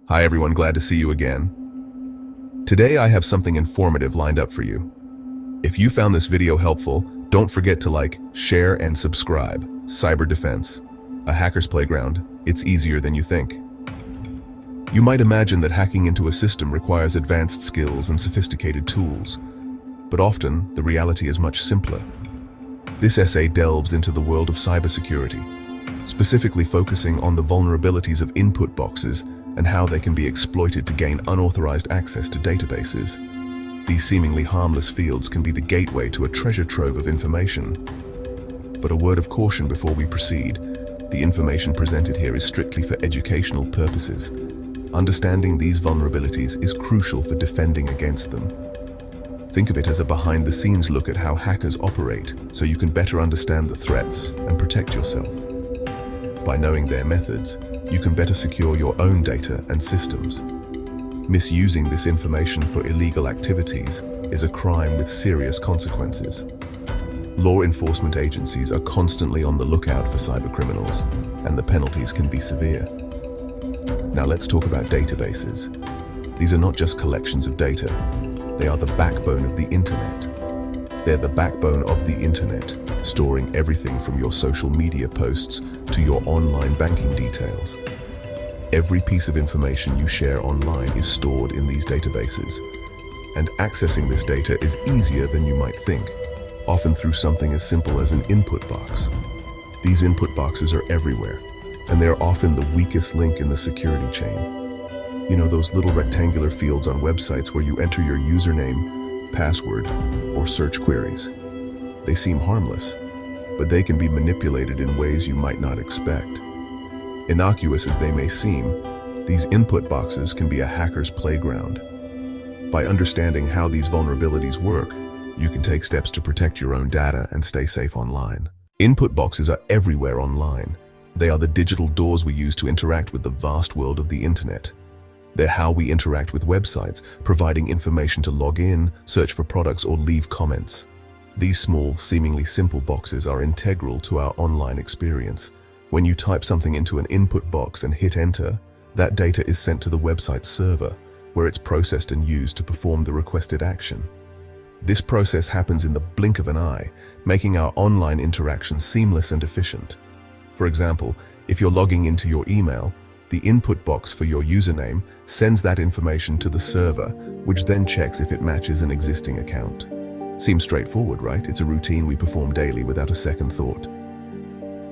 Hi everyone, glad to see you again. Today I have something informative lined up for you. If you found this video helpful, don't forget to like, share, and subscribe. Cyber defense, a hacker's playground. It's easier than you think. You might imagine that hacking into a system requires advanced skills and sophisticated tools, but often the reality is much simpler. This essay delves into the world of cybersecurity, specifically focusing on the vulnerabilities of input boxes and how they can be exploited to gain unauthorized access to databases. These seemingly harmless fields can be the gateway to a treasure trove of information. But a word of caution before we proceed: the information presented here is strictly for educational purposes. Understanding these vulnerabilities is crucial for defending against them. Think of it as a behind-the-scenes look at how hackers operate, so you can better understand the threats and protect yourself. By knowing their methods, you can better secure your own data and systems. Misusing this information for illegal activities is a crime with serious consequences. Law enforcement agencies are constantly on the lookout for cybercriminals, and the penalties can be severe. Now let's talk about databases. These are not just collections of data. They are the backbone of the internet. They're the backbone of the internet, storing everything from your social media posts to your online banking details. Every piece of information you share online is stored in these databases, and accessing this data is easier than you might think, often through something as simple as an input box. These input boxes are everywhere, and they are often the weakest link in the security chain. You know, those little rectangular fields on websites where you enter your username, password, or search queries. They seem harmless, but they can be manipulated in ways you might not expect. Innocuous as they may seem, these input boxes can be a hacker's playground. By understanding how these vulnerabilities work, you can take steps to protect your own data and stay safe online. Input boxes are everywhere online. They are the digital doors we use to interact with the vast world of the internet. They're how we interact with websites, providing information to log in, search for products, or leave comments. These small, seemingly simple boxes are integral to our online experience. When you type something into an input box and hit enter, that data is sent to the website's server, where it's processed and used to perform the requested action. This process happens in the blink of an eye, making our online interaction seamless and efficient. For example, if you're logging into your email, the input box for your username sends that information to the server, which then checks if it matches an existing account. Seems straightforward, right? It's a routine we perform daily without a second thought.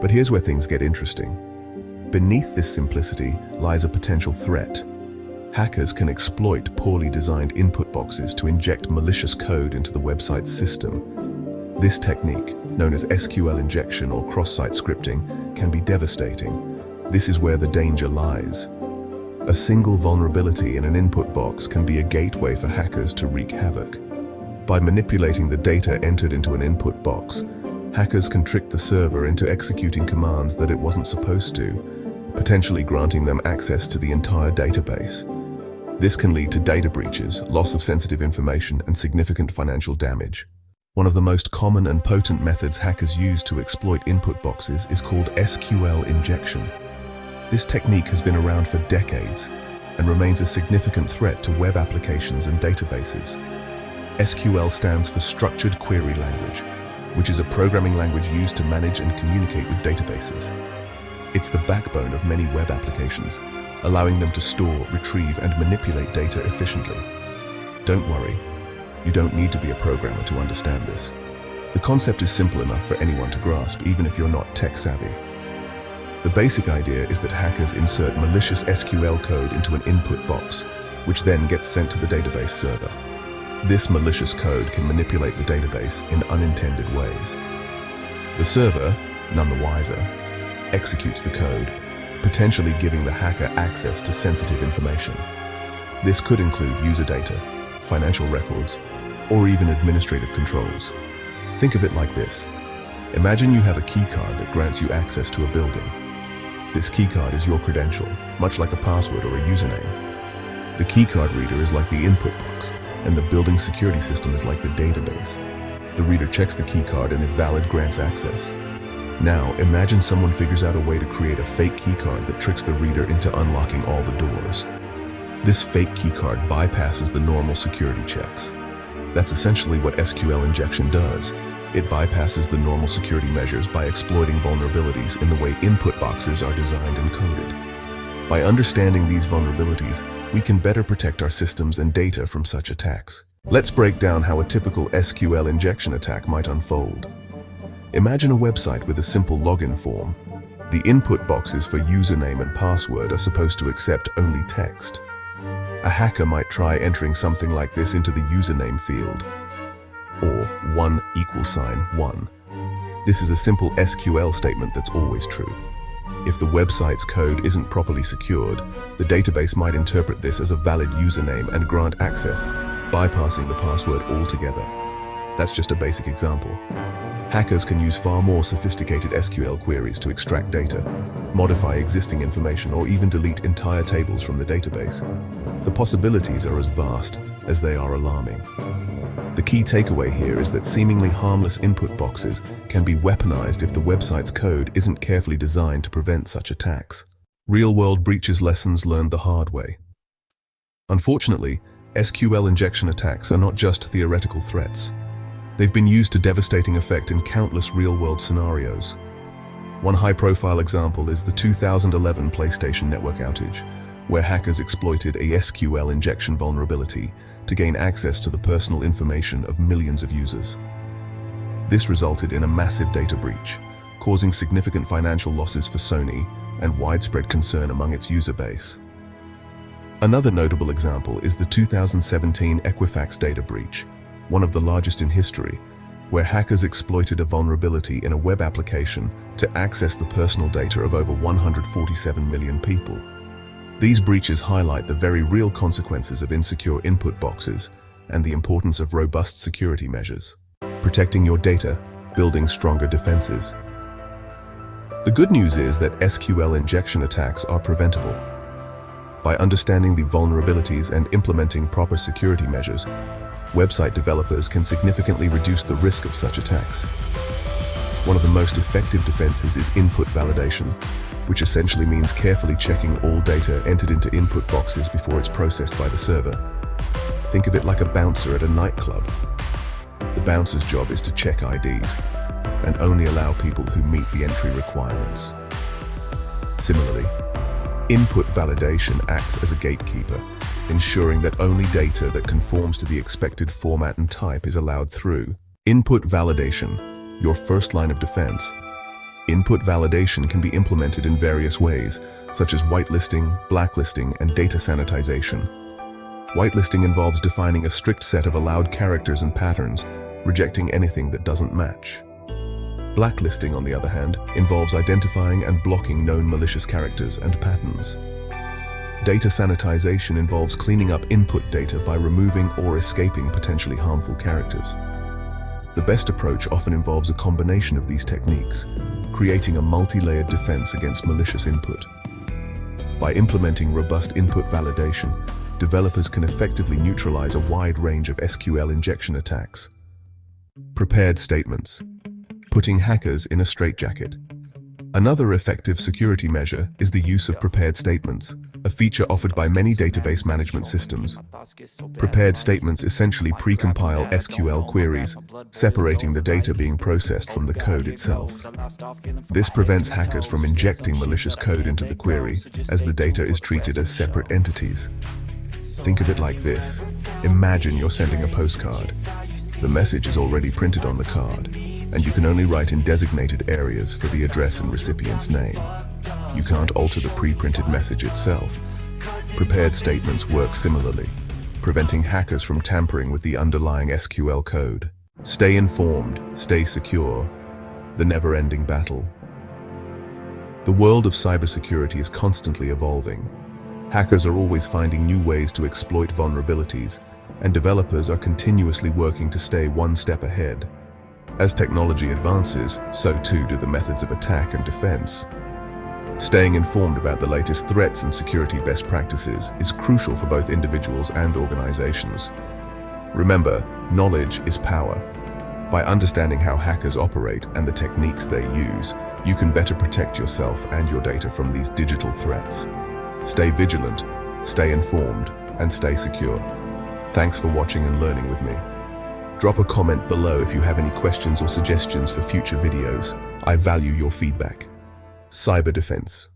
But here's where things get interesting. Beneath this simplicity lies a potential threat. Hackers can exploit poorly designed input boxes to inject malicious code into the website's system. This technique, known as SQL injection or cross-site scripting, can be devastating. This is where the danger lies. A single vulnerability in an input box can be a gateway for hackers to wreak havoc. By manipulating the data entered into an input box, hackers can trick the server into executing commands that it wasn't supposed to, potentially granting them access to the entire database. This can lead to data breaches, loss of sensitive information, and significant financial damage. One of the most common and potent methods hackers use to exploit input boxes is called SQL injection. This technique has been around for decades and remains a significant threat to web applications and databases. SQL stands for Structured Query Language, which is a programming language used to manage and communicate with databases. It's the backbone of many web applications, allowing them to store, retrieve, and manipulate data efficiently. Don't worry, you don't need to be a programmer to understand this. The concept is simple enough for anyone to grasp, even if you're not tech-savvy. The basic idea is that hackers insert malicious SQL code into an input box, which then gets sent to the database server. This malicious code can manipulate the database in unintended ways. The server, none the wiser, executes the code, potentially giving the hacker access to sensitive information. This could include user data, financial records, or even administrative controls. Think of it like this. Imagine you have a keycard that grants you access to a building. This keycard is your credential, much like a password or a username. The keycard reader is like the input box, and the building security system is like the database. The reader checks the keycard and if valid grants access. Now, imagine someone figures out a way to create a fake keycard that tricks the reader into unlocking all the doors. This fake keycard bypasses the normal security checks. That's essentially what SQL injection does. It bypasses the normal security measures by exploiting vulnerabilities in the way input boxes are designed and coded. By understanding these vulnerabilities, we can better protect our systems and data from such attacks. Let's break down how a typical SQL injection attack might unfold. Imagine a website with a simple login form. The input boxes for username and password are supposed to accept only text. A hacker might try entering something like this into the username field, or 1=1. This is a simple SQL statement that's always true. If the website's code isn't properly secured, the database might interpret this as a valid username and grant access, bypassing the password altogether. That's just a basic example. Hackers can use far more sophisticated SQL queries to extract data, modify existing information, or even delete entire tables from the database. The possibilities are as vast as they are alarming. The key takeaway here is that seemingly harmless input boxes can be weaponized if the website's code isn't carefully designed to prevent such attacks. Real-world breaches lessons learned the hard way. Unfortunately, SQL injection attacks are not just theoretical threats. They've been used to devastating effect in countless real-world scenarios. One high-profile example is the 2011 PlayStation network outage, where hackers exploited a SQL injection vulnerability to gain access to the personal information of millions of users. This resulted in a massive data breach, causing significant financial losses for Sony and widespread concern among its user base. Another notable example is the 2017 Equifax data breach, one of the largest in history, where hackers exploited a vulnerability in a web application to access the personal data of over 147 million people. These breaches highlight the very real consequences of insecure input boxes and the importance of robust security measures. Protecting your data, building stronger defenses. The good news is that SQL injection attacks are preventable. By understanding the vulnerabilities and implementing proper security measures, website developers can significantly reduce the risk of such attacks. One of the most effective defenses is input validation, which essentially means carefully checking all data entered into input boxes before it's processed by the server. Think of it like a bouncer at a nightclub. The bouncer's job is to check IDs and only allow people who meet the entry requirements. Similarly, input validation acts as a gatekeeper, ensuring that only data that conforms to the expected format and type is allowed through. Input validation, your first line of defense. Input validation can be implemented in various ways, such as whitelisting, blacklisting, and data sanitization. Whitelisting involves defining a strict set of allowed characters and patterns, rejecting anything that doesn't match. Blacklisting, on the other hand, involves identifying and blocking known malicious characters and patterns. Data sanitization involves cleaning up input data by removing or escaping potentially harmful characters. The best approach often involves a combination of these techniques, creating a multi-layered defense against malicious input. By implementing robust input validation, developers can effectively neutralize a wide range of SQL injection attacks. Prepared statements, putting hackers in a straitjacket. Another effective security measure is the use of prepared statements, a feature offered by many database management systems. Prepared statements essentially precompile SQL queries, separating the data being processed from the code itself. This prevents hackers from injecting malicious code into the query, as the data is treated as separate entities. Think of it like this. Imagine you're sending a postcard. The message is already printed on the card, and you can only write in designated areas for the address and recipient's name. You can't alter the pre-printed message itself. Prepared statements work similarly, preventing hackers from tampering with the underlying SQL code. Stay informed, stay secure. The never-ending battle. The world of cybersecurity is constantly evolving. Hackers are always finding new ways to exploit vulnerabilities, and developers are continuously working to stay one step ahead. As technology advances, so too do the methods of attack and defense. Staying informed about the latest threats and security best practices is crucial for both individuals and organizations. Remember, knowledge is power. By understanding how hackers operate and the techniques they use, you can better protect yourself and your data from these digital threats. Stay vigilant, Stay informed and stay secure. Thanks for watching and learning with me. Drop a comment below if you have any questions or suggestions for future videos. I value your feedback. Cyber defense.